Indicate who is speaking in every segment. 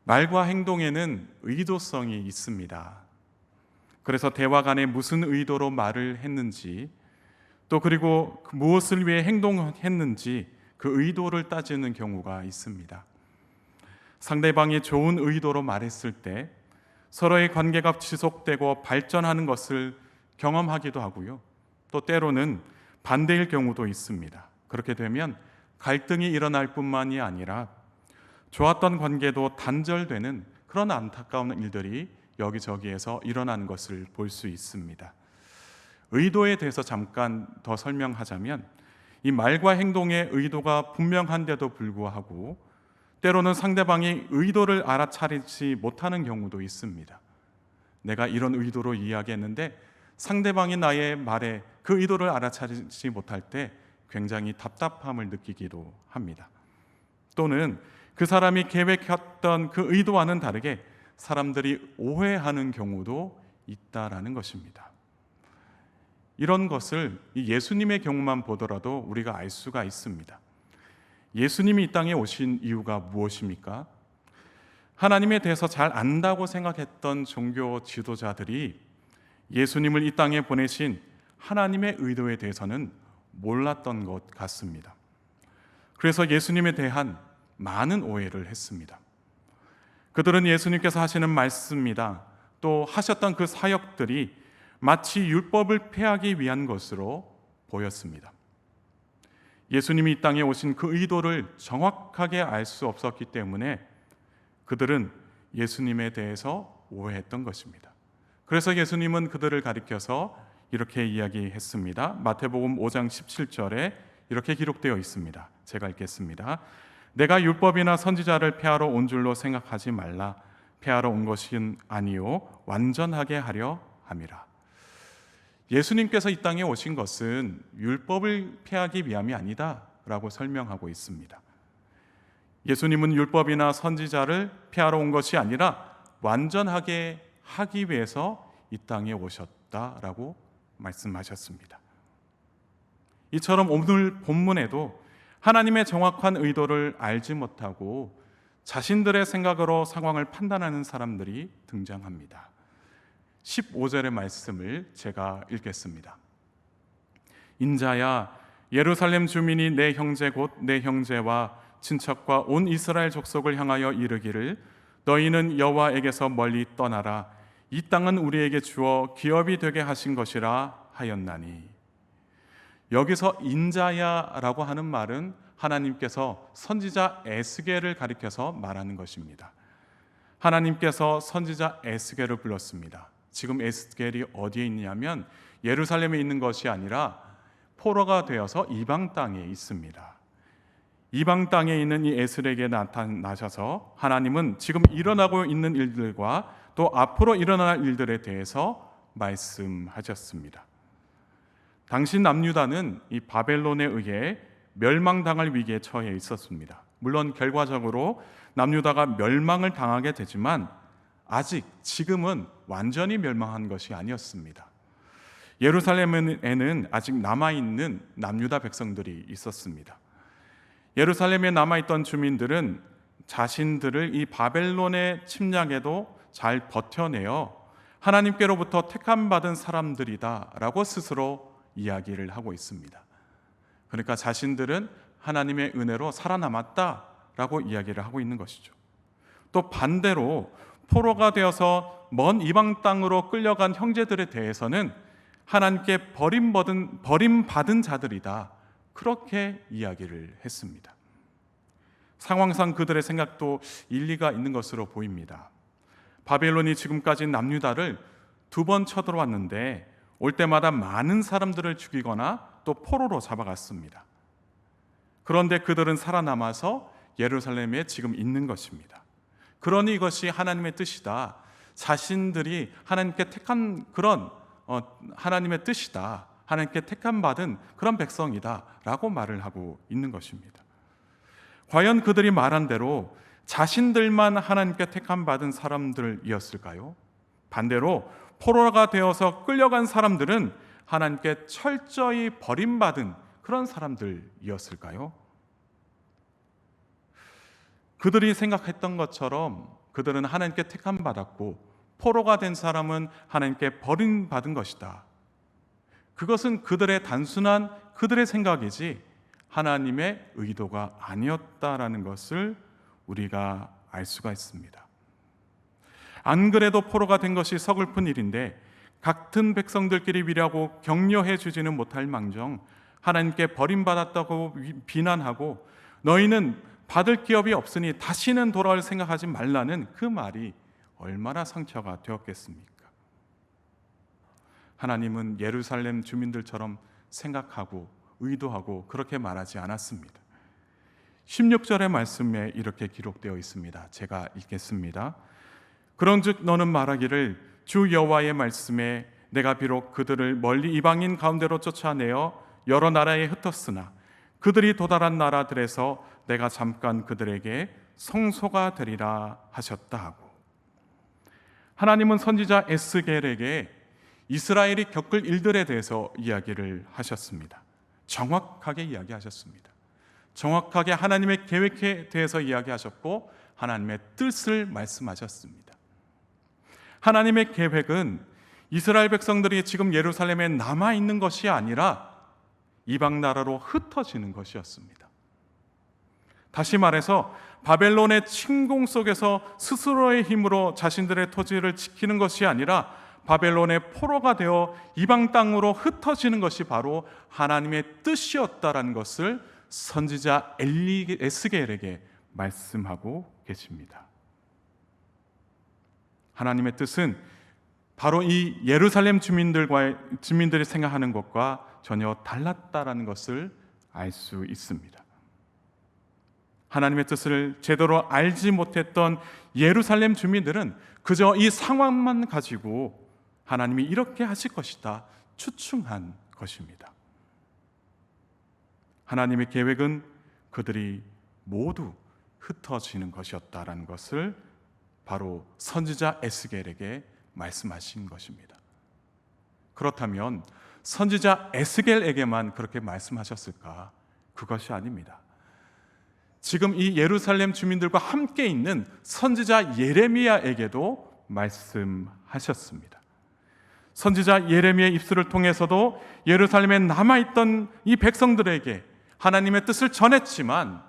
Speaker 1: 말과 행동에는 의도성이 있습니다. 그래서 대화 간에 무슨 의도로 말을 했는지, 또 그리고 무엇을 위해 행동했는지 그 의도를 따지는 경우가 있습니다. 상대방이 좋은 의도로 말했을 때 서로의 관계가 지속되고 발전하는 것을 경험하기도 하고요. 또 때로는 반대일 경우도 있습니다. 그렇게 되면 갈등이 일어날 뿐만이 아니라 좋았던 관계도 단절되는 그런 안타까운 일들이 여기저기에서 일어나는 것을 볼 수 있습니다. 의도에 대해서 잠깐 더 설명하자면, 이 말과 행동의 의도가 분명한데도 불구하고 때로는 상대방이 의도를 알아차리지 못하는 경우도 있습니다. 내가 이런 의도로 이야기했는데 상대방이 나의 말에 그 의도를 알아차리지 못할 때 굉장히 답답함을 느끼기도 합니다. 또는 그 사람이 계획했던 그 의도와는 다르게 사람들이 오해하는 경우도 있다라는 것입니다. 이런 것을 예수님의 경우만 보더라도 우리가 알 수가 있습니다. 예수님이 이 땅에 오신 이유가 무엇입니까? 하나님에 대해서 잘 안다고 생각했던 종교 지도자들이 예수님을 이 땅에 보내신 하나님의 의도에 대해서는 몰랐던 것 같습니다. 그래서 예수님에 대한 많은 오해를 했습니다. 그들은 예수님께서 하시는 말씀이다, 또 하셨던 그 사역들이 마치 율법을 폐하기 위한 것으로 보였습니다. 예수님이 이 땅에 오신 그 의도를 정확하게 알 수 없었기 때문에 그들은 예수님에 대해서 오해했던 것입니다. 그래서 예수님은 그들을 가리켜서 이렇게 이야기했습니다. 마태복음 5장 17절에 이렇게 기록되어 있습니다. 제가 읽겠습니다. 내가 율법이나 선지자를 폐하러 온 줄로 생각하지 말라. 폐하러 온 것은 아니요 완전하게 하려 함이라. 예수님께서 이 땅에 오신 것은 율법을 폐하기 위함이 아니다 라고 설명하고 있습니다. 예수님은 율법이나 선지자를 폐하러 온 것이 아니라 완전하게 하기 위해서 이 땅에 오셨다라고 말씀하셨습니다. 이처럼 오늘 본문에도 하나님의 정확한 의도를 알지 못하고 자신들의 생각으로 상황을 판단하는 사람들이 등장합니다. 15절의 말씀을 제가 읽겠습니다. 인자야, 예루살렘 주민이 내 형제 곧 내 형제와 친척과 온 이스라엘 족속을 향하여 이르기를 너희는 여호와에게서 멀리 떠나라. 이 땅은 우리에게 주어 기업이 되게 하신 것이라 하였나니. 여기서 인자야라고 하는 말은 하나님께서 선지자 에스겔을 가리켜서 말하는 것입니다. 하나님께서 선지자 에스겔을 불렀습니다. 지금 에스겔이 어디에 있냐면 예루살렘에 있는 것이 아니라 포로가 되어서 이방 땅에 있습니다. 이방 땅에 있는 이 에스겔에게 나타나셔서 하나님은 지금 일어나고 있는 일들과 또 앞으로 일어날 일들에 대해서 말씀하셨습니다. 당시 남유다는 이 바벨론에 의해 멸망당할 위기에 처해 있었습니다. 물론 결과적으로 남유다가 멸망을 당하게 되지만 아직 지금은 완전히 멸망한 것이 아니었습니다. 예루살렘에는 아직 남아있는 남유다 백성들이 있었습니다. 예루살렘에 남아있던 주민들은 자신들을 이 바벨론의 침략에도 잘 버텨내어 하나님께로부터 택함받은 사람들이다라고 스스로 이야기를 하고 있습니다. 그러니까 자신들은 하나님의 은혜로 살아남았다라고 이야기를 하고 있는 것이죠. 또 반대로 포로가 되어서 먼 이방 땅으로 끌려간 형제들에 대해서는 하나님께 버림받은 자들이다, 그렇게 이야기를 했습니다. 상황상 그들의 생각도 일리가 있는 것으로 보입니다. 바벨론이 지금까지 남유다를 2번 쳐들어왔는데 올 때마다 많은 사람들을 죽이거나 또 포로로 잡아갔습니다. 그런데 그들은 살아남아서 예루살렘에 지금 있는 것입니다. 그러니 이것이 하나님의 뜻이다, 자신들이 하나님께 택한 그런 하나님의 뜻이다, 하나님께 택함받은 그런 백성이다 라고 말을 하고 있는 것입니다. 과연 그들이 말한 대로 자신들만 하나님께 택함받은 사람들이었을까요? 반대로 포로가 되어서 끌려간 사람들은 하나님께 철저히 버림받은 그런 사람들이었을까요? 그들이 생각했던 것처럼 그들은 하나님께 택함 받았고 포로가 된 사람은 하나님께 버림받은 것이다. 그것은 그들의 단순한 그들의 생각이지 하나님의 의도가 아니었다라는 것을 우리가 알 수가 있습니다. 안 그래도 포로가 된 것이 서글픈 일인데 같은 백성들끼리 위로하고 격려해 주지는 못할 망정 하나님께 버림받았다고 비난하고 너희는 받을 기업이 없으니 다시는 돌아올 생각하지 말라는 그 말이 얼마나 상처가 되었겠습니까? 하나님은 예루살렘 주민들처럼 생각하고 의도하고 그렇게 말하지 않았습니다. 16절의 말씀에 이렇게 기록되어 있습니다. 제가 읽겠습니다. 그런즉 너는 말하기를 주 여호와의 말씀에 내가 비록 그들을 멀리 이방인 가운데로 쫓아내어 여러 나라에 흩었으나 그들이 도달한 나라들에서 내가 잠깐 그들에게 성소가 되리라 하셨다 하고, 하나님은 선지자 에스겔에게 이스라엘이 겪을 일들에 대해서 이야기를 하셨습니다. 정확하게 이야기하셨습니다. 정확하게 하나님의 계획에 대해서 이야기하셨고 하나님의 뜻을 말씀하셨습니다. 하나님의 계획은 이스라엘 백성들이 지금 예루살렘에 남아있는 것이 아니라 이방 나라로 흩어지는 것이었습니다. 다시 말해서 바벨론의 침공 속에서 스스로의 힘으로 자신들의 토지를 지키는 것이 아니라 바벨론의 포로가 되어 이방 땅으로 흩어지는 것이 바로 하나님의 뜻이었다라는 것을 선지자 에스겔에게 말씀하고 계십니다. 하나님의 뜻은 바로 이 예루살렘 주민들이 생각하는 것과 전혀 달랐다라는 것을 알 수 있습니다. 하나님의 뜻을 제대로 알지 못했던 예루살렘 주민들은 그저 이 상황만 가지고 하나님이 이렇게 하실 것이다 추측한 것입니다. 하나님의 계획은 그들이 모두 흩어지는 것이었다라는 것을 바로 선지자 에스겔에게 말씀하신 것입니다. 그렇다면 선지자 에스겔에게만 그렇게 말씀하셨을까? 그것이 아닙니다. 지금 이 예루살렘 주민들과 함께 있는 선지자 예레미야에게도 말씀하셨습니다. 선지자 예레미야의 입술을 통해서도 예루살렘에 남아있던 이 백성들에게 하나님의 뜻을 전했지만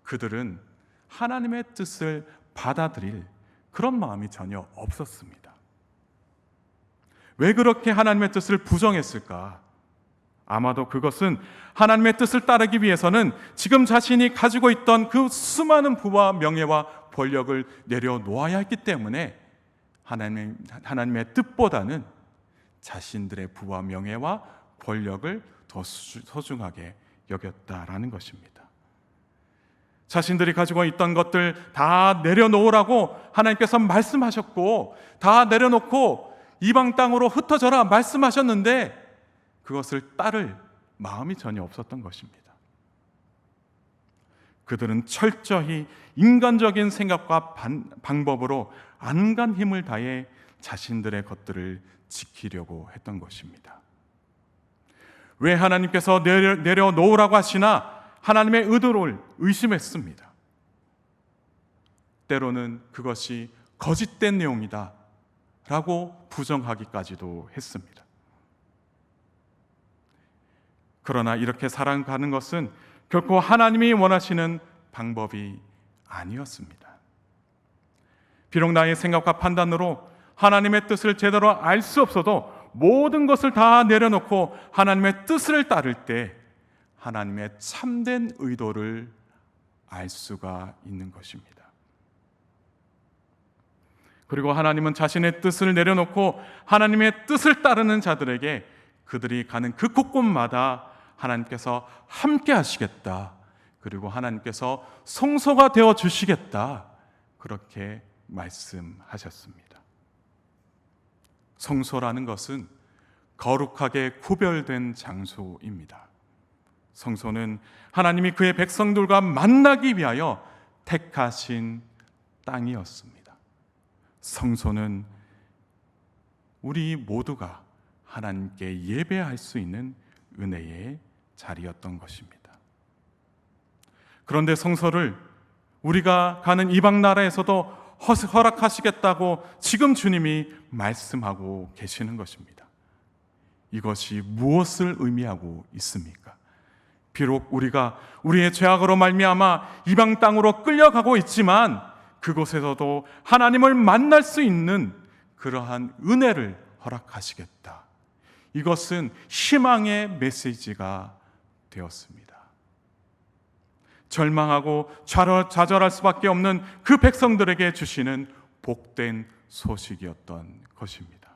Speaker 1: 그들은 하나님의 뜻을 받아들일 그런 마음이 전혀 없었습니다. 왜 그렇게 하나님의 뜻을 부정했을까? 아마도 그것은 하나님의 뜻을 따르기 위해서는 지금 자신이 가지고 있던 그 수많은 부와 명예와 권력을 내려놓아야 했기 때문에 하나님의 뜻보다는 자신들의 부와 명예와 권력을 더 소중하게 여겼다라는 것입니다. 자신들이 가지고 있던 것들 다 내려놓으라고 하나님께서 말씀하셨고 다 내려놓고 이방 땅으로 흩어져라 말씀하셨는데 그것을 따를 마음이 전혀 없었던 것입니다. 그들은 철저히 인간적인 생각과 방법으로 안간 힘을 다해 자신들의 것들을 지키려고 했던 것입니다. 왜 하나님께서 내려놓으라고 하시나 하나님의 의도를 의심했습니다. 때로는 그것이 거짓된 내용이다 라고 부정하기까지도 했습니다. 그러나 이렇게 살아가는 것은 결코 하나님이 원하시는 방법이 아니었습니다. 비록 나의 생각과 판단으로 하나님의 뜻을 제대로 알 수 없어도 모든 것을 다 내려놓고 하나님의 뜻을 따를 때 하나님의 참된 의도를 알 수가 있는 것입니다. 그리고 하나님은 자신의 뜻을 내려놓고 하나님의 뜻을 따르는 자들에게 그들이 가는 그 곳곳마다 하나님께서 함께 하시겠다. 그리고 하나님께서 성소가 되어 주시겠다. 그렇게 말씀하셨습니다. 성소라는 것은 거룩하게 구별된 장소입니다. 성소는 하나님이 그의 백성들과 만나기 위하여 택하신 땅이었습니다. 성소는 우리 모두가 하나님께 예배할 수 있는 은혜의 자리였던 것입니다. 그런데 성소를 우리가 가는 이방 나라에서도 허락하시겠다고 지금 주님이 말씀하고 계시는 것입니다. 이것이 무엇을 의미하고 있습니까? 비록 우리가 우리의 죄악으로 말미암아 이방 땅으로 끌려가고 있지만 그곳에서도 하나님을 만날 수 있는 그러한 은혜를 허락하시겠다. 이것은 희망의 메시지가 되었습니다. 절망하고 좌절할 수밖에 없는 그 백성들에게 주시는 복된 소식이었던 것입니다.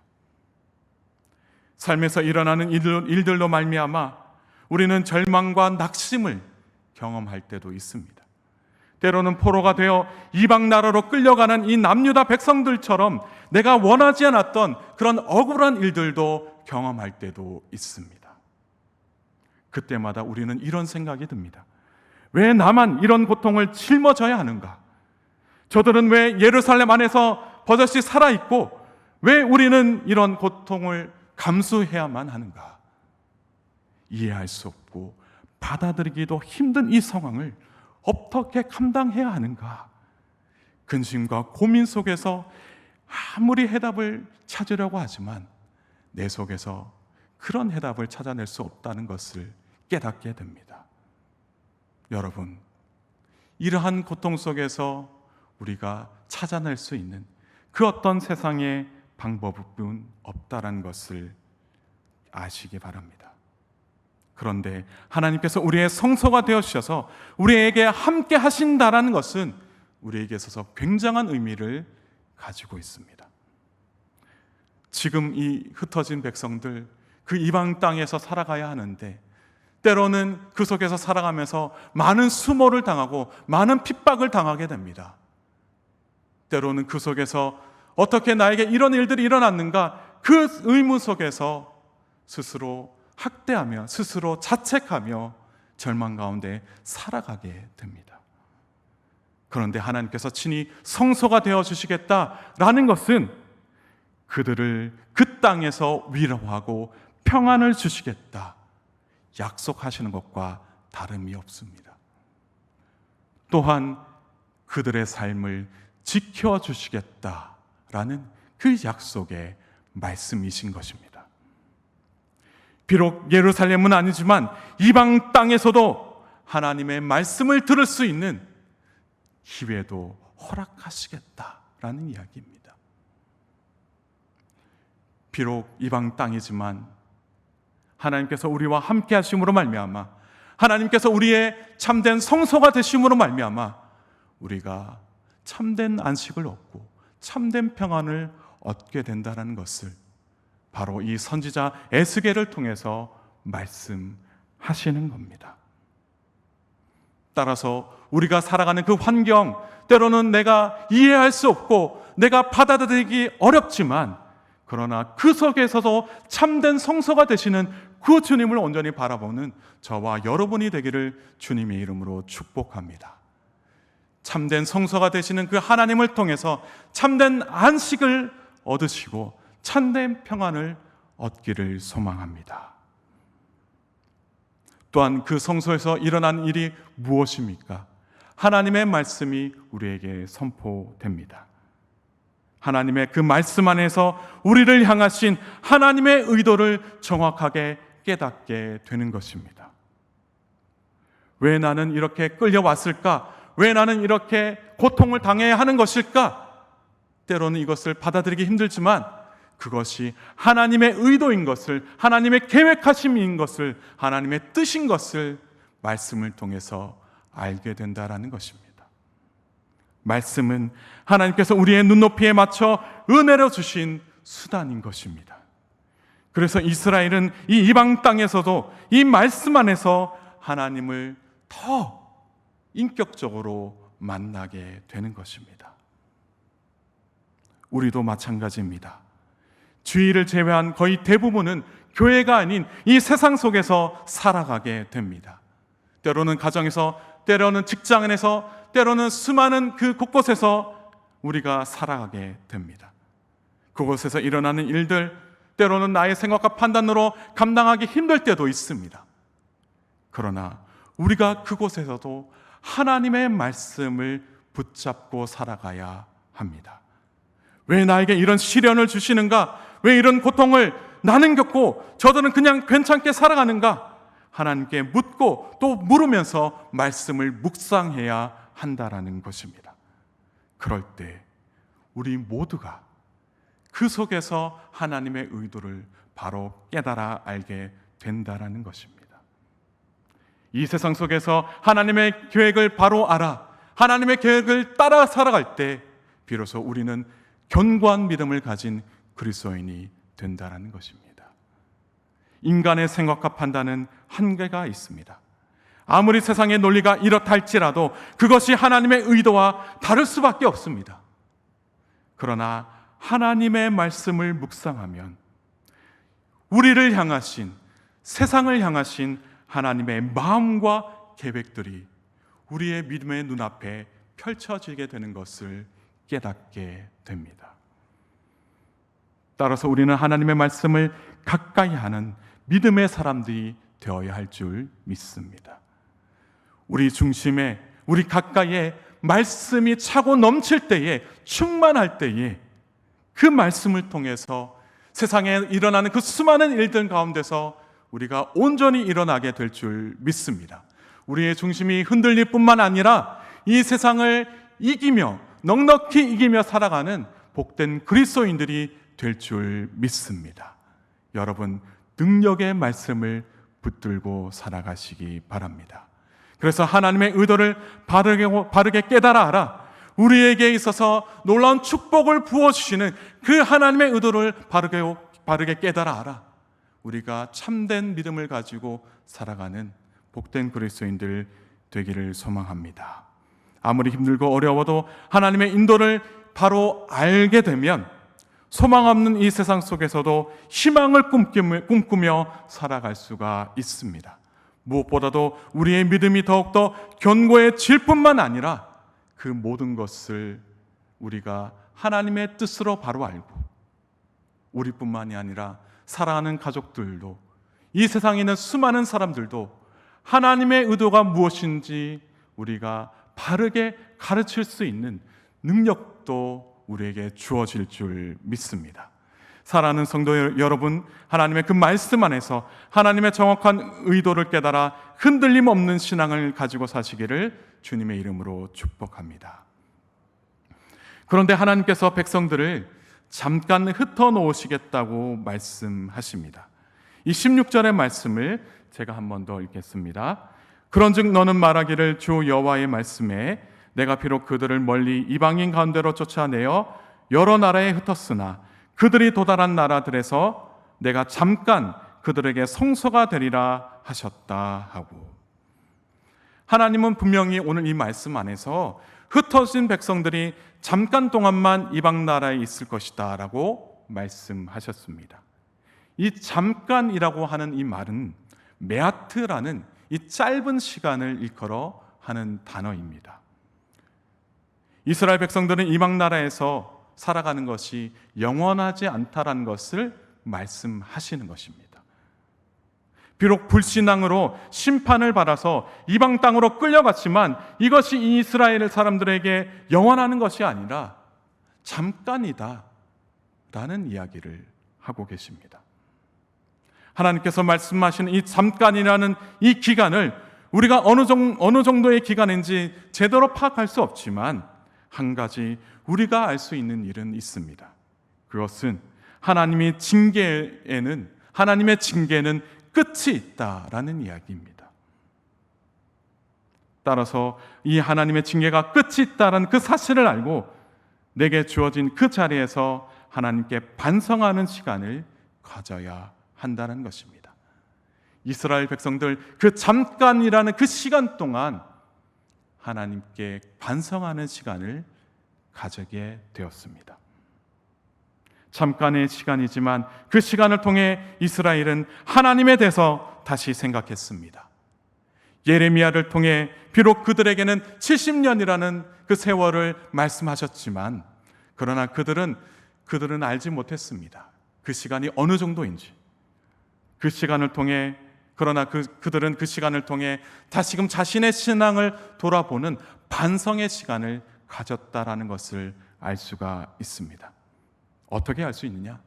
Speaker 1: 삶에서 일어나는 일들로 말미암아 우리는 절망과 낙심을 경험할 때도 있습니다. 때로는 포로가 되어 이방 나라로 끌려가는 이 남유다 백성들처럼 내가 원하지 않았던 그런 억울한 일들도 경험할 때도 있습니다. 그때마다 우리는 이런 생각이 듭니다. 왜 나만 이런 고통을 짊어져야 하는가? 저들은 왜 예루살렘 안에서 버젓이 살아있고 왜 우리는 이런 고통을 감수해야만 하는가? 이해할 수 없고 받아들이기도 힘든 이 상황을 어떻게 감당해야 하는가? 근심과 고민 속에서 아무리 해답을 찾으려고 하지만 내 속에서 그런 해답을 찾아낼 수 없다는 것을 깨닫게 됩니다. 여러분, 이러한 고통 속에서 우리가 찾아낼 수 있는 그 어떤 세상의 방법은 없다는 것을 아시기 바랍니다. 그런데 하나님께서 우리의 성소가 되어주셔서 우리에게 함께 하신다라는 것은 우리에게 있어서 굉장한 의미를 가지고 있습니다. 지금 이 흩어진 백성들, 그 이방 땅에서 살아가야 하는데 때로는 그 속에서 살아가면서 많은 수모를 당하고 많은 핍박을 당하게 됩니다. 때로는 그 속에서 어떻게 나에게 이런 일들이 일어났는가, 그 의문 속에서 스스로 학대하며 스스로 자책하며 절망 가운데 살아가게 됩니다. 그런데 하나님께서 친히 성소가 되어주시겠다라는 것은 그들을 그 땅에서 위로하고 평안을 주시겠다 약속하시는 것과 다름이 없습니다. 또한 그들의 삶을 지켜주시겠다라는 그 약속의 말씀이신 것입니다. 비록 예루살렘은 아니지만 이방 땅에서도 하나님의 말씀을 들을 수 있는 기회도 허락하시겠다라는 이야기입니다. 비록 이방 땅이지만 하나님께서 우리와 함께 하심으로 말미암아, 하나님께서 우리의 참된 성소가 되심으로 말미암아 우리가 참된 안식을 얻고 참된 평안을 얻게 된다는 것을 바로 이 선지자 에스겔을 통해서 말씀하시는 겁니다. 따라서 우리가 살아가는 그 환경, 때로는 내가 이해할 수 없고 내가 받아들이기 어렵지만 그러나 그 속에서도 참된 성소가 되시는 그 주님을 온전히 바라보는 저와 여러분이 되기를 주님의 이름으로 축복합니다. 참된 성소가 되시는 그 하나님을 통해서 참된 안식을 얻으시고 참된 평안을 얻기를 소망합니다. 또한 그 성소에서 일어난 일이 무엇입니까? 하나님의 말씀이 우리에게 선포됩니다. 하나님의 그 말씀 안에서 우리를 향하신 하나님의 의도를 정확하게 깨닫게 되는 것입니다. 왜 나는 이렇게 끌려왔을까? 왜 나는 이렇게 고통을 당해야 하는 것일까? 때로는 이것을 받아들이기 힘들지만 그것이 하나님의 의도인 것을, 하나님의 계획하심인 것을, 하나님의 뜻인 것을 말씀을 통해서 알게 된다라는 것입니다. 말씀은 하나님께서 우리의 눈높이에 맞춰 은혜로 주신 수단인 것입니다. 그래서 이스라엘은 이 이방 땅에서도 이 말씀 안에서 하나님을 더 인격적으로 만나게 되는 것입니다. 우리도 마찬가지입니다. 주일을 제외한 거의 대부분은 교회가 아닌 이 세상 속에서 살아가게 됩니다. 때로는 가정에서, 때로는 직장 안에서, 때로는 수많은 그 곳곳에서 우리가 살아가게 됩니다. 그곳에서 일어나는 일들, 때로는 나의 생각과 판단으로 감당하기 힘들 때도 있습니다. 그러나 우리가 그곳에서도 하나님의 말씀을 붙잡고 살아가야 합니다. 왜 나에게 이런 시련을 주시는가? 왜 이런 고통을 나는 겪고 저들은 그냥 괜찮게 살아가는가? 하나님께 묻고 또 물으면서 말씀을 묵상해야 한다라는 것입니다. 그럴 때 우리 모두가 그 속에서 하나님의 의도를 바로 깨달아 알게 된다라는 것입니다. 이 세상 속에서 하나님의 계획을 바로 알아 하나님의 계획을 따라 살아갈 때 비로소 우리는 견고한 믿음을 가진 그리스도인이 된다라는 것입니다. 인간의 생각과 판단은 한계가 있습니다. 아무리 세상의 논리가 이렇다 할지라도 그것이 하나님의 의도와 다를 수밖에 없습니다. 그러나 하나님의 말씀을 묵상하면 우리를 향하신, 세상을 향하신 하나님의 마음과 계획들이 우리의 믿음의 눈앞에 펼쳐지게 되는 것을 깨닫게 됩니다. 따라서 우리는 하나님의 말씀을 가까이 하는 믿음의 사람들이 되어야 할 줄 믿습니다. 우리 중심에, 우리 가까이에 말씀이 차고 넘칠 때에, 충만할 때에 그 말씀을 통해서 세상에 일어나는 그 수많은 일들 가운데서 우리가 온전히 일어나게 될 줄 믿습니다. 우리의 중심이 흔들릴 뿐만 아니라 이 세상을 이기며 넉넉히 이기며 살아가는 복된 그리스도인들이 될 줄 믿습니다. 여러분, 능력의 말씀을 붙들고 살아가시기 바랍니다. 그래서 하나님의 의도를 바르게 깨달아 알아 우리에게 있어서 놀라운 축복을 부어주시는 그 하나님의 의도를 바르게 깨달아 알아 우리가 참된 믿음을 가지고 살아가는 복된 그리스도인들 되기를 소망합니다. 아무리 힘들고 어려워도 하나님의 인도를 바로 알게 되면 소망 없는 이 세상 속에서도 희망을 꿈꾸며 살아갈 수가 있습니다. 무엇보다도 우리의 믿음이 더욱더 견고해질 뿐만 아니라 그 모든 것을 우리가 하나님의 뜻으로 바로 알고 우리뿐만이 아니라 사랑하는 가족들도 이 세상에 있는 수많은 사람들도 하나님의 의도가 무엇인지 우리가 바르게 가르칠 수 있는 능력도 우리에게 주어질 줄 믿습니다. 사랑하는 성도 여러분, 하나님의 그 말씀 안에서 하나님의 정확한 의도를 깨달아 흔들림 없는 신앙을 가지고 사시기를 주님의 이름으로 축복합니다. 그런데 하나님께서 백성들을 잠깐 흩어놓으시겠다고 말씀하십니다. 이 16절의 말씀을 제가 한 번 더 읽겠습니다. 그런즉 너는 말하기를 주 여호와의 말씀에 내가 비록 그들을 멀리 이방인 가운데로 쫓아내어 여러 나라에 흩었으나 그들이 도달한 나라들에서 내가 잠깐 그들에게 성소가 되리라 하셨다 하고, 하나님은 분명히 오늘 이 말씀 안에서 흩어진 백성들이 잠깐 동안만 이방 나라에 있을 것이다 라고 말씀하셨습니다. 이 잠깐이라고 하는 이 말은 메아트라는 이 짧은 시간을 일컬어 하는 단어입니다. 이스라엘 백성들은 이방 나라에서 살아가는 것이 영원하지 않다라는 것을 말씀하시는 것입니다. 비록 불신앙으로 심판을 받아서 이방 땅으로 끌려갔지만 이것이 이스라엘 사람들에게 영원하는 것이 아니라 잠깐이다 라는 이야기를 하고 계십니다. 하나님께서 말씀하시는 이 잠깐이라는 이 기간을 우리가 어느 정도의 기간인지 제대로 파악할 수 없지만 한 가지 우리가 알 수 있는 일은 있습니다. 그것은 하나님의 징계는 끝이 있다라는 이야기입니다. 따라서 이 하나님의 징계가 끝이 있다라는 그 사실을 알고 내게 주어진 그 자리에서 하나님께 반성하는 시간을 가져야 한다는 것입니다. 이스라엘 백성들 그 잠깐이라는 그 시간 동안 하나님께 반성하는 시간을 가지게 되었습니다. 잠깐의 시간이지만 그 시간을 통해 이스라엘은 하나님에 대해서 다시 생각했습니다. 예레미야를 통해 비록 그들에게는 70년이라는 그 세월을 말씀하셨지만 그러나 그들은 알지 못했습니다. 그 시간이 어느 정도인지. 그 시간을 통해 그들은 그 시간을 통해 다시금 자신의 신앙을 돌아보는 반성의 시간을 가졌다라는 것을 알 수가 있습니다. 어떻게 알 수 있느냐?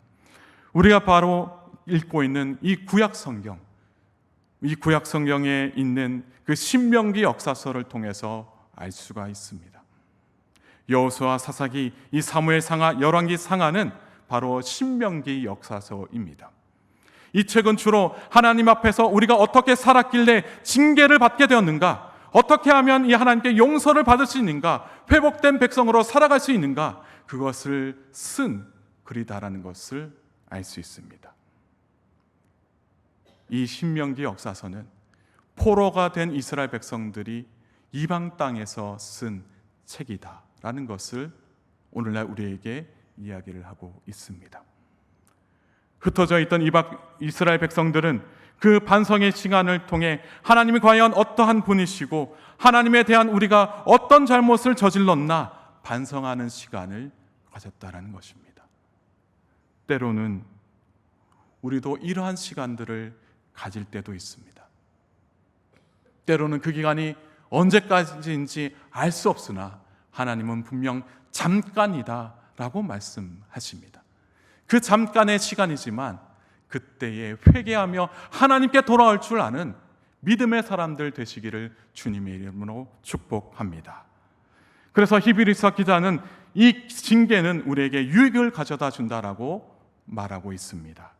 Speaker 1: 우리가 바로 읽고 있는 이 구약 성경에 있는 그 신명기 역사서를 통해서 알 수가 있습니다. 여호수아, 사사기, 이 사무엘 상하, 열왕기 상하는 바로 신명기 역사서입니다. 이 책은 주로 하나님 앞에서 우리가 어떻게 살았길래 징계를 받게 되었는가, 어떻게 하면 이 하나님께 용서를 받을 수 있는가, 회복된 백성으로 살아갈 수 있는가, 그것을 쓴 글이다라는 것을 알 수 있습니다. 이 신명기 역사서는 포로가 된 이스라엘 백성들이 이방 땅에서 쓴 책이다라는 것을 오늘날 우리에게 이야기를 하고 있습니다. 흩어져 있던 이스라엘 백성들은 그 반성의 시간을 통해 하나님이 과연 어떠한 분이시고 하나님에 대한 우리가 어떤 잘못을 저질렀나 반성하는 시간을 가졌다라는 것입니다. 때로는 우리도 이러한 시간들을 가질 때도 있습니다. 때로는 그 기간이 언제까지인지 알 수 없으나 하나님은 분명 잠깐이다라고 말씀하십니다. 그 잠깐의 시간이지만 그때에 회개하며 하나님께 돌아올 줄 아는 믿음의 사람들 되시기를 주님의 이름으로 축복합니다. 그래서 히브리서 기자는 이 징계는 우리에게 유익을 가져다 준다라고 말하고 있습니다.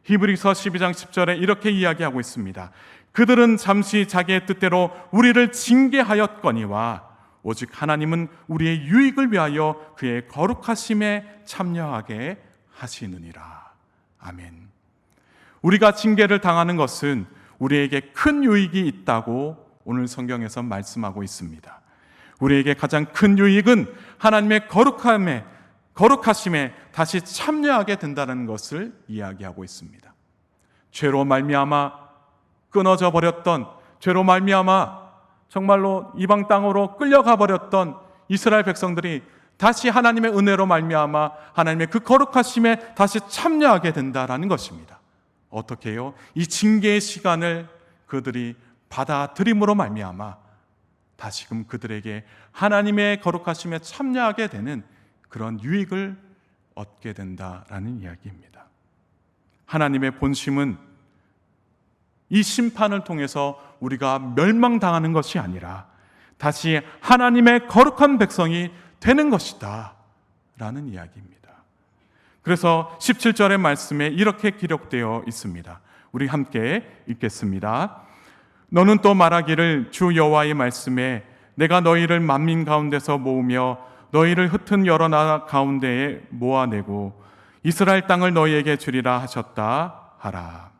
Speaker 1: 히브리서 12장 10절에 이렇게 이야기하고 있습니다. 그들은 잠시 자기의 뜻대로 우리를 징계하였거니와 오직 하나님은 우리의 유익을 위하여 그의 거룩하심에 참여하게 하시느니라. 아멘. 우리가 징계를 당하는 것은 우리에게 큰 유익이 있다고 오늘 성경에서 말씀하고 있습니다. 우리에게 가장 큰 유익은 하나님의 거룩하심에 다시 참여하게 된다는 것을 이야기하고 있습니다. 죄로 말미암아 끊어져 버렸던, 죄로 말미암아 정말로 이방 땅으로 끌려가 버렸던 이스라엘 백성들이 다시 하나님의 은혜로 말미암아 하나님의 그 거룩하심에 다시 참여하게 된다라는 것입니다. 어떻게 해요? 이 징계의 시간을 그들이 받아들임으로 말미암아 다시금 그들에게 하나님의 거룩하심에 참여하게 되는 그런 유익을 얻게 된다라는 이야기입니다. 하나님의 본심은 이 심판을 통해서 우리가 멸망당하는 것이 아니라 다시 하나님의 거룩한 백성이 되는 것이다 라는 이야기입니다. 그래서 17절의 말씀에 이렇게 기록되어 있습니다. 우리 함께 읽겠습니다. 너는 또 말하기를 주 여호와의 말씀에 내가 너희를 만민 가운데서 모으며 너희를 흩은 여러 나라 가운데에 모아내고 이스라엘 땅을 너희에게 주리라 하셨다 하라.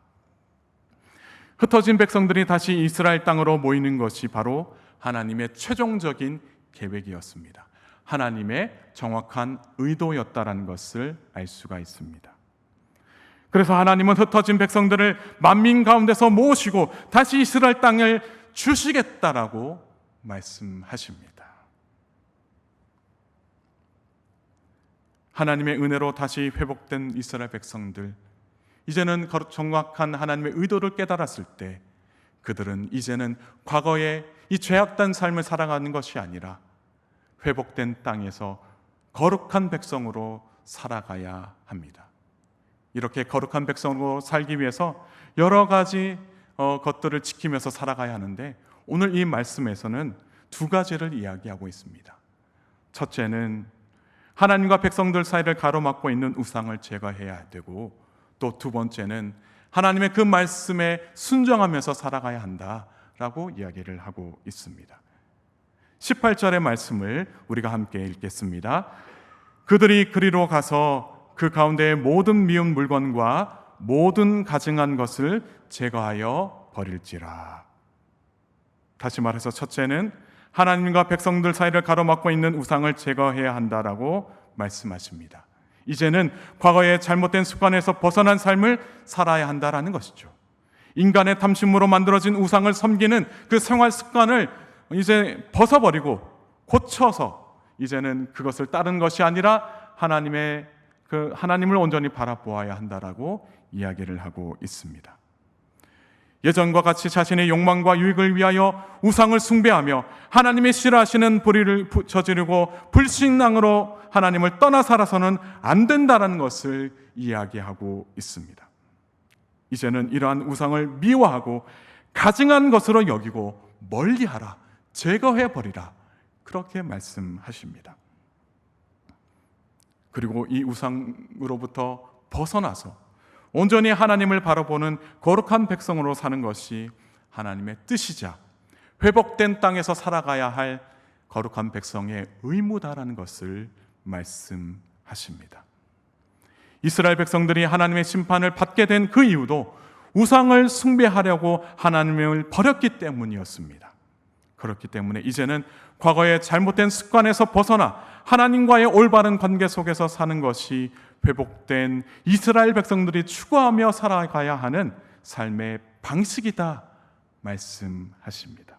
Speaker 1: 흩어진 백성들이 다시 이스라엘 땅으로 모이는 것이 바로 하나님의 최종적인 계획이었습니다. 하나님의 정확한 의도였다라는 것을 알 수가 있습니다. 그래서 하나님은 흩어진 백성들을 만민 가운데서 모으시고 다시 이스라엘 땅을 주시겠다라고 말씀하십니다. 하나님의 은혜로 다시 회복된 이스라엘 백성들, 이제는 정확한 하나님의 의도를 깨달았을 때 그들은 이제는 과거의 이 죄악된 삶을 살아가는 것이 아니라 회복된 땅에서 거룩한 백성으로 살아가야 합니다. 이렇게 거룩한 백성으로 살기 위해서 여러 가지 것들을 지키면서 살아가야 하는데 오늘 이 말씀에서는 두 가지를 이야기하고 있습니다. 첫째는 하나님과 백성들 사이를 가로막고 있는 우상을 제거해야 되고, 또 두 번째는 하나님의 그 말씀에 순종하면서 살아가야 한다라고 이야기를 하고 있습니다. 18절의 말씀을 우리가 함께 읽겠습니다. 그들이 그리로 가서 그 가운데의 모든 미운 물건과 모든 가증한 것을 제거하여 버릴지라. 다시 말해서 첫째는 하나님과 백성들 사이를 가로막고 있는 우상을 제거해야 한다라고 말씀하십니다. 이제는 과거의 잘못된 습관에서 벗어난 삶을 살아야 한다라는 것이죠. 인간의 탐심으로 만들어진 우상을 섬기는 그 생활 습관을 이제 벗어버리고 고쳐서 이제는 그것을 따르는 것이 아니라 하나님을 온전히 바라보아야 한다라고 이야기를 하고 있습니다. 예전과 같이 자신의 욕망과 유익을 위하여 우상을 숭배하며 하나님의 싫어하시는 불의를 저지르고 불신앙으로 하나님을 떠나 살아서는 안 된다는 것을 이야기하고 있습니다. 이제는 이러한 우상을 미워하고 가증한 것으로 여기고 멀리하라, 제거해버리라, 그렇게 말씀하십니다. 그리고 이 우상으로부터 벗어나서 온전히 하나님을 바라보는 거룩한 백성으로 사는 것이 하나님의 뜻이자 회복된 땅에서 살아가야 할 거룩한 백성의 의무다라는 것을 말씀하십니다. 이스라엘 백성들이 하나님의 심판을 받게 된 그 이유도 우상을 숭배하려고 하나님을 버렸기 때문이었습니다. 그렇기 때문에 이제는 과거의 잘못된 습관에서 벗어나 하나님과의 올바른 관계 속에서 사는 것이 회복된 이스라엘 백성들이 추구하며 살아가야 하는 삶의 방식이다 말씀하십니다.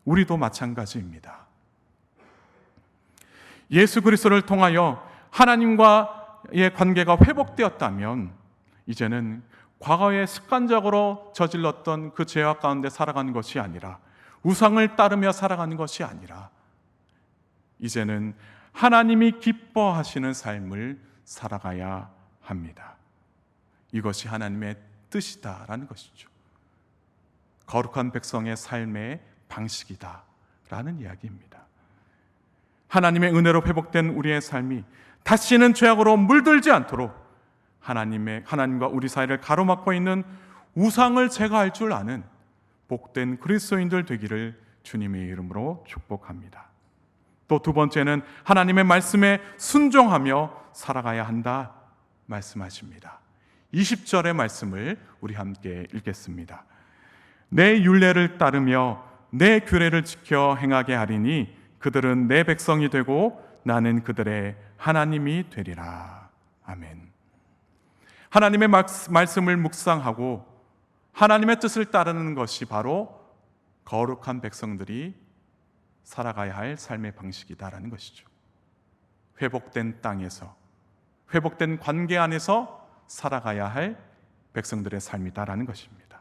Speaker 1: 우리도 마찬가지입니다. 예수 그리스도를 통하여 하나님과의 관계가 회복되었다면 이제는 과거에 습관적으로 저질렀던 그 죄악 가운데 살아가는 것이 아니라, 우상을 따르며 살아가는 것이 아니라 이제는 하나님이 기뻐하시는 삶을 살아가야 합니다. 이것이 하나님의 뜻이다라는 것이죠. 거룩한 백성의 삶의 방식이다라는 이야기입니다. 하나님의 은혜로 회복된 우리의 삶이 다시는 죄악으로 물들지 않도록 하나님과 우리 사이를 가로막고 있는 우상을 제거할 줄 아는 복된 그리스도인들 되기를 주님의 이름으로 축복합니다. 또 두 번째는 하나님의 말씀에 순종하며 살아가야 한다 말씀하십니다. 20절의 말씀을 우리 함께 읽겠습니다. 내 율례를 따르며 내 규례를 지켜 행하게 하리니 그들은 내 백성이 되고 나는 그들의 하나님이 되리라. 아멘. 하나님의 말씀을 묵상하고 하나님의 뜻을 따르는 것이 바로 거룩한 백성들이 살아가야 할 삶의 방식이다라는 것이죠. 회복된 땅에서, 회복된 관계 안에서 살아가야 할 백성들의 삶이다라는 것입니다.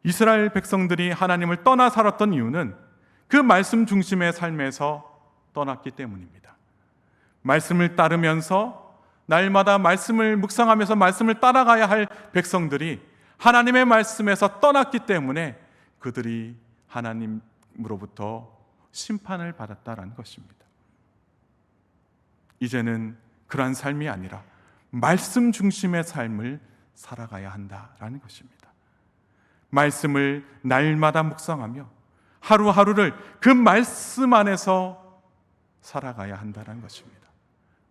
Speaker 1: 이스라엘 백성들이 하나님을 떠나 살았던 이유는 그 말씀 중심의 삶에서 떠났기 때문입니다. 말씀을 따르면서 날마다 말씀을 묵상하면서 말씀을 따라가야 할 백성들이 하나님의 말씀에서 떠났기 때문에 그들이 하나님으로부터 심판을 받았다라는 것입니다. 이제는 그러한 삶이 아니라 말씀 중심의 삶을 살아가야 한다라는 것입니다. 말씀을 날마다 묵상하며 하루하루를 그 말씀 안에서 살아가야 한다는 것입니다.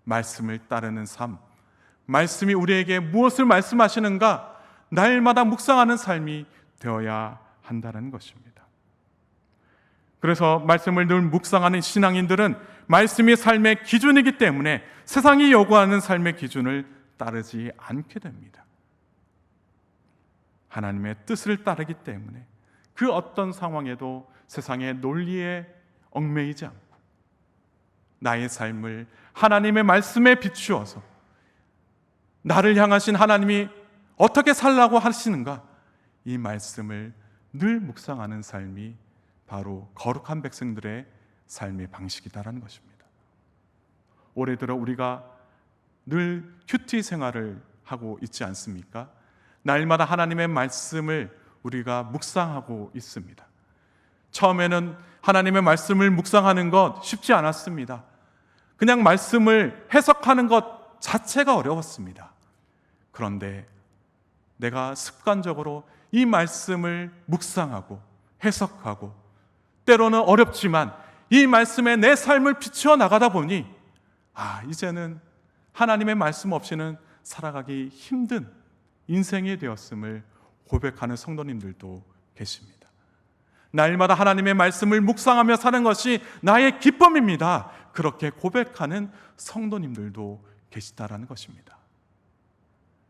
Speaker 1: 말씀을 따르는 삶, 말씀이 우리에게 무엇을 말씀하시는가 날마다 묵상하는 삶이 되어야 한다는 것입니다. 그래서 말씀을 늘 묵상하는 신앙인들은 말씀이 삶의 기준이기 때문에 세상이 요구하는 삶의 기준을 따르지 않게 됩니다. 하나님의 뜻을 따르기 때문에 그 어떤 상황에도 세상의 논리에 얽매이지 않고 나의 삶을 하나님의 말씀에 비추어서 나를 향하신 하나님이 어떻게 살라고 하시는가, 이 말씀을 늘 묵상하는 삶이 바로 거룩한 백성들의 삶의 방식이다라는 것입니다. 올해 들어 우리가 늘 큐티 생활을 하고 있지 않습니까? 날마다 하나님의 말씀을 우리가 묵상하고 있습니다. 처음에는 하나님의 말씀을 묵상하는 것 쉽지 않았습니다. 그냥 말씀을 해석하는 것 자체가 어려웠습니다. 그런데 내가 습관적으로 이 말씀을 묵상하고 해석하고 때로는 어렵지만 이 말씀에 내 삶을 비추어 나가다 보니 이제는 하나님의 말씀 없이는 살아가기 힘든 인생이 되었음을 고백하는 성도님들도 계십니다. 날마다 하나님의 말씀을 묵상하며 사는 것이 나의 기쁨입니다. 그렇게 고백하는 성도님들도 계시다라는 것입니다.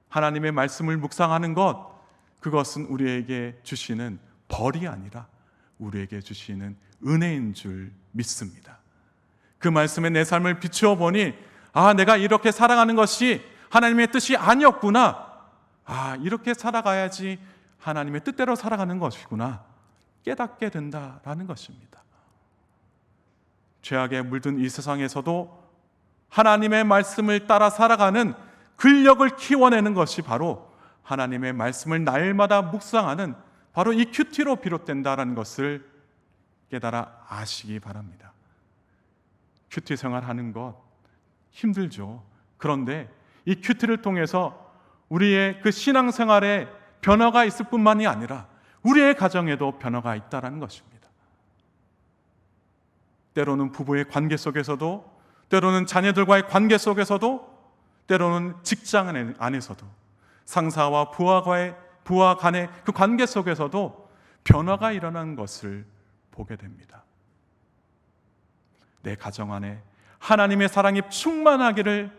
Speaker 1: 하나님의 말씀을 묵상하는 것, 그것은 우리에게 주시는 벌이 아니라 우리에게 주시는 은혜인 줄 믿습니다. 그 말씀에 내 삶을 비추어 보니 내가 이렇게 살아가는 것이 하나님의 뜻이 아니었구나, 이렇게 살아가야지 하나님의 뜻대로 살아가는 것이구나 깨닫게 된다라는 것입니다. 죄악에 물든 이 세상에서도 하나님의 말씀을 따라 살아가는 근력을 키워내는 것이 바로 하나님의 말씀을 날마다 묵상하는 바로 이 큐티로 비롯된다는 것을 깨달아 아시기 바랍니다. 큐티 생활하는 것 힘들죠. 그런데 이 큐티를 통해서 우리의 그 신앙생활에 변화가 있을 뿐만이 아니라 우리의 가정에도 변화가 있다는 것입니다. 때로는 부부의 관계 속에서도, 때로는 자녀들과의 관계 속에서도, 때로는 직장 안에서도, 상사와 부하 간의 그 관계 속에서도 변화가 일어나는 것을 보게 됩니다. 내 가정 안에 하나님의 사랑이 충만하기를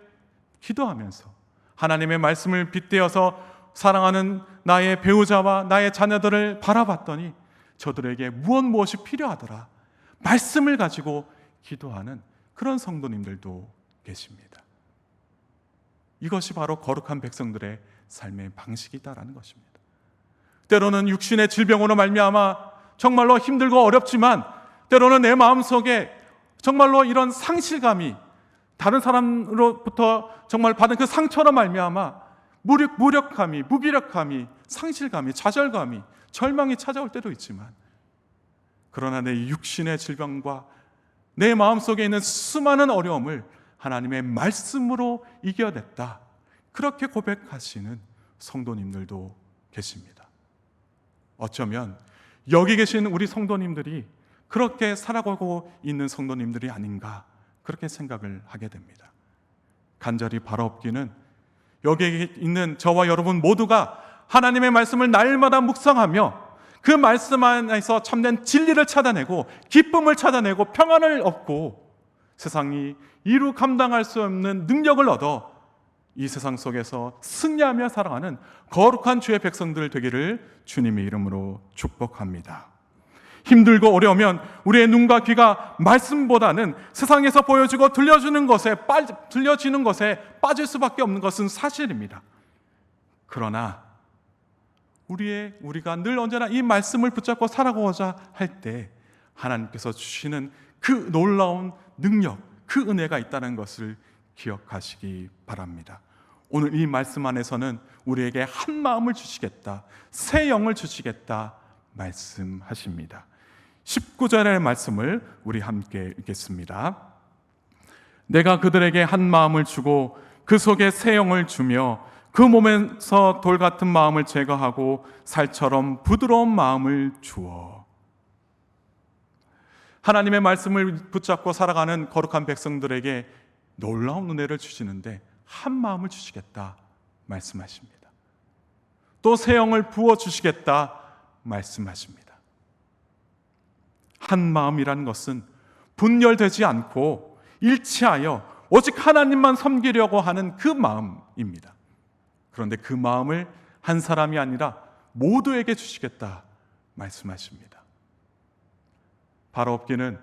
Speaker 1: 기도하면서 하나님의 말씀을 빗대어서 사랑하는 나의 배우자와 나의 자녀들을 바라봤더니 저들에게 무엇이 필요하더라 말씀을 가지고 기도하는 그런 성도님들도 계십니다. 이것이 바로 거룩한 백성들의 삶의 방식이다라는 것입니다. 때로는 육신의 질병으로 말미암아 정말로 힘들고 어렵지만 때로는 내 마음속에 정말로 이런 상실감이 다른 사람으로부터 정말 받은 그 상처로 말미암아 무력감이, 무기력감이, 상실감이, 좌절감이, 절망이 찾아올 때도 있지만 그러나 내 육신의 질병과 내 마음속에 있는 수많은 어려움을 하나님의 말씀으로 이겨냈다. 그렇게 고백하시는 성도님들도 계십니다. 어쩌면 여기 계신 우리 성도님들이 그렇게 살아가고 있는 성도님들이 아닌가 그렇게 생각을 하게 됩니다. 간절히 바라옵기는 여기에 있는 저와 여러분 모두가 하나님의 말씀을 날마다 묵상하며 그 말씀 안에서 참된 진리를 찾아내고 기쁨을 찾아내고 평안을 얻고 세상이 이루 감당할 수 없는 능력을 얻어 이 세상 속에서 승리하며 살아가는 거룩한 주의 백성들 되기를 주님의 이름으로 축복합니다. 힘들고 어려우면 우리의 눈과 귀가 말씀보다는 세상에서 보여주고 들려지는 것에 빠질 수밖에 없는 것은 사실입니다. 그러나 우리가 늘 언제나 이 말씀을 붙잡고 살아가고자 할 때 하나님께서 주시는 그 놀라운 능력, 그 은혜가 있다는 것을 기억하시기 바랍니다. 오늘 이 말씀 안에서는 우리에게 한 마음을 주시겠다, 새 영을 주시겠다 말씀하십니다. 19절의 말씀을 우리 함께 읽겠습니다. 내가 그들에게 한 마음을 주고 그 속에 새 영을 주며 그 몸에서 돌 같은 마음을 제거하고 살처럼 부드러운 마음을 주어. 하나님의 말씀을 붙잡고 살아가는 거룩한 백성들에게 놀라운 은혜를 주시는데 한 마음을 주시겠다 말씀하십니다. 또 새 영을 부어주시겠다 말씀하십니다. 한 마음이라는 것은 분열되지 않고 일치하여 오직 하나님만 섬기려고 하는 그 마음입니다. 그런데 그 마음을 한 사람이 아니라 모두에게 주시겠다 말씀하십니다. 바로 없기는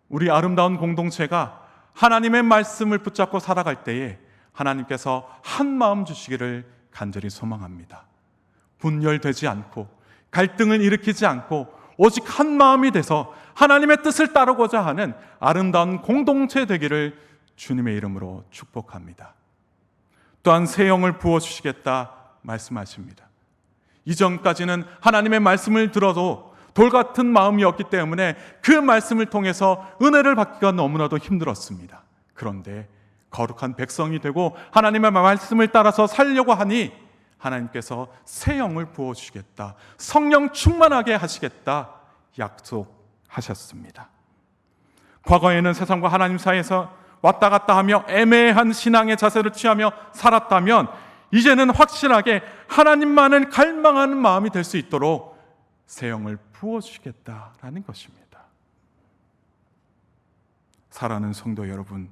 Speaker 1: 우리 아름다운 공동체가 하나님의 말씀을 붙잡고 살아갈 때에 하나님께서 한 마음 주시기를 간절히 소망합니다. 분열되지 않고 갈등을 일으키지 않고 오직 한 마음이 돼서 하나님의 뜻을 따르고자 하는 아름다운 공동체 되기를 주님의 이름으로 축복합니다. 또한 새 영을 부어주시겠다 말씀하십니다. 이전까지는 하나님의 말씀을 들어도 돌같은 마음이었기 때문에 그 말씀을 통해서 은혜를 받기가 너무나도 힘들었습니다. 그런데 거룩한 백성이 되고 하나님의 말씀을 따라서 살려고 하니 하나님께서 새 영을 부어주시겠다, 성령 충만하게 하시겠다 약속하셨습니다. 과거에는 세상과 하나님 사이에서 왔다 갔다 하며 애매한 신앙의 자세를 취하며 살았다면 이제는 확실하게 하나님만을 갈망하는 마음이 될 수 있도록 새 영을 부어주시겠다라는 것입니다. 사랑하는 성도 여러분,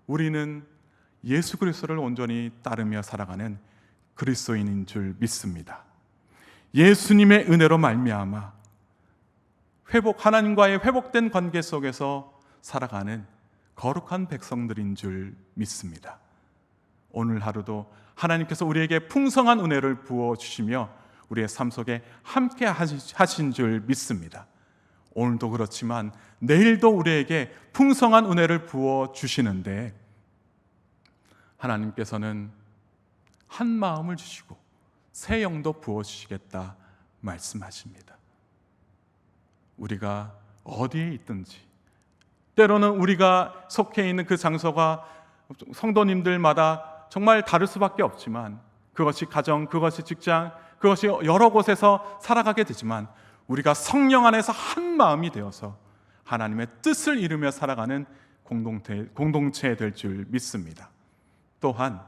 Speaker 1: 우리는 예수 그리스도를 온전히 따르며 살아가는 그리스도인인 줄 믿습니다. 예수님의 은혜로 말미암아 하나님과의 회복된 관계 속에서 살아가는 거룩한 백성들인 줄 믿습니다. 오늘 하루도 하나님께서 우리에게 풍성한 은혜를 부어주시며 우리의 삶 속에 함께 하신 줄 믿습니다. 오늘도 그렇지만 내일도 우리에게 풍성한 은혜를 부어주시는데 하나님께서는 한 마음을 주시고 새 영도 부어주시겠다 말씀하십니다. 우리가 어디에 있든지, 때로는 우리가 속해 있는 그 장소가 성도님들마다 정말 다를 수밖에 없지만, 그것이 가정, 그것이 직장, 그것이 여러 곳에서 살아가게 되지만 우리가 성령 안에서 한 마음이 되어서 하나님의 뜻을 이루며 살아가는 공동체 될 줄 믿습니다. 또한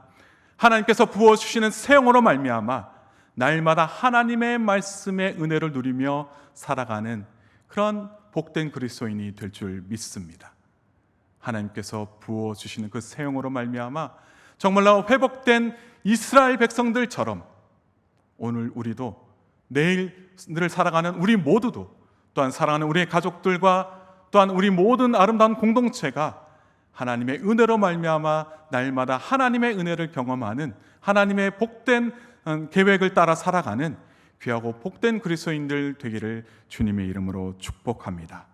Speaker 1: 하나님께서 부어주시는 새 영으로 말미암아 날마다 하나님의 말씀의 은혜를 누리며 살아가는 그런 복된 그리스도인이 될 줄 믿습니다. 하나님께서 부어주시는 그 새 영으로 말미암아 정말로 회복된 이스라엘 백성들처럼 오늘 우리도 내일을 살아가는 우리 모두도, 또한 사랑하는 우리의 가족들과 또한 우리 모든 아름다운 공동체가 하나님의 은혜로 말미암아 날마다 하나님의 은혜를 경험하는, 하나님의 복된 계획을 따라 살아가는 귀하고 복된 그리스도인들 되기를 주님의 이름으로 축복합니다.